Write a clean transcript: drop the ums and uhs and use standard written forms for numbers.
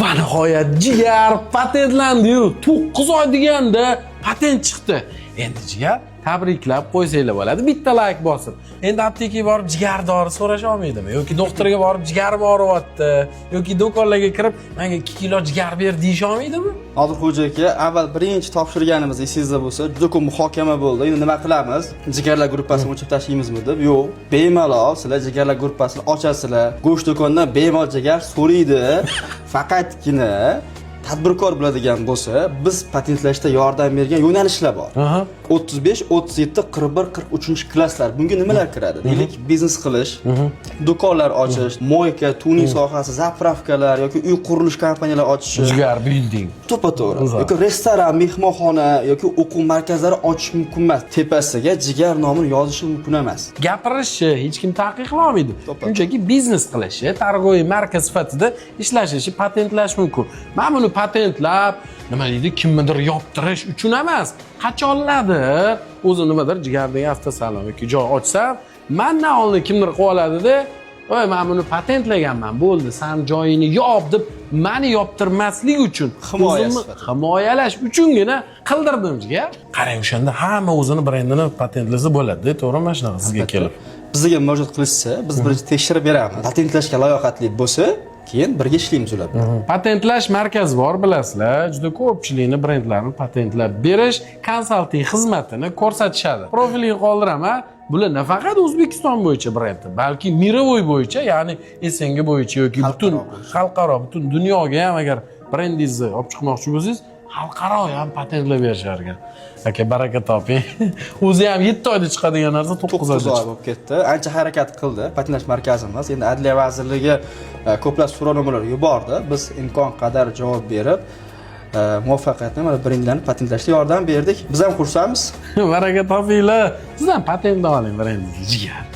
Va nihoyat jigar patentlandi-yu. 9 oy deganda patent chiqdi. Endi jigar tabriklab qo'ysanglar bo'ladi. Bitta like bosib. Endi aptekaga borib jigar dori so'rash olmaydimi? Yoki doktorga borib jigarim og'riyapti, yoki do'konlarga kirib menga 2 kilo jigar ber deyish olmaydimi? Odilxo'ja aka, avval birinchi topshirganimiz esingizda bo'lsa, juda ko'p muhokama bo'ldi. Endi nima qilamiz? Jigarlar gruppasini o'chirib tashlaymizmi deb. Yo'q, bemalol sizlar jigarlar gruppasini ochasizlar. Go'sht do'konidan bemalol jigar so'raydi. Faqatgina tadbirkor biladigan bo'lsa, biz patentlashda yordam bergan yo'nalishlar bor. 35, 37, 41, 43-klasslar. Bunga nimalar kiradi? Deylik, biznes qilish, do'konlar ochish, moyka, tuning sohasi, zapravkalar yoki uy qurilish kompaniyalari ochish, Jigar building. to'ppa-to'g'ri. Yoki restoran, mehmonxona yoki o'quv markazlari ochish mumkin emas. Tepasiga jigar nomini yozishi mumkin emas. Gapirishi hech kim taqiqlamaydi. Shunchaki biznes qilishi, targ'oy marka sifatida ishlashi, patentlash mumkin. Men buni patentlab, nima deydi, kimnidir yoptirish uchun emas. Qachonlardir o'zi nimadir jigardagi avtosalon yoki joy ochsam, mendan oldin kimdir qilib oladida, "Voy, men buni patentlaganman, bo'ldi, sen joyini yop" deb meni yoptirmaslik uchun, himoyalash uchungina qildirdim jigar. Qarang, o'shanda hamma o'zini brendini patentlasa bo'ladi, to'g'rimi shunaqa sizga kelib? Bizga murojaat qilishsa, biz birinchi tekshirib beramiz. Patentlashga layoqatli bo'lsa, keyin birga ishlaymiz ular bilan. Patentlash markazi bor, bilasizlar. Juda ko'pchilikni brendlarini patentlab berish, konsalting xizmatini ko'rsatishadi. Profilga qoldiraman. Bular nafaqat O'zbekiston bo'yicha brend, balki mirovoy bo'yicha, ya'ni SNG bo'yicha yoki butun xalqaro, butun dunyoga ham agar brendingizni olib chiqmoqchi bo'lsangiz, xalqaro ham patentlab berishar ekan. Aka, baraka toping. O'zi ham 7 oyda chiqadigan narsa 9 oyda bo'lib ketdi. Ancha harakat qildi patentlash markazimiz. Endi Adliya vazirligi ko'plab so'rovnomalar yubordi. Biz imkon qadar javob berib, muvaffaqiyatli mana brendlarni patentlashga yordam berdik. Biz ham xursandmiz. Baraka topinglar. Siz ham patent oling brendingizni jigar.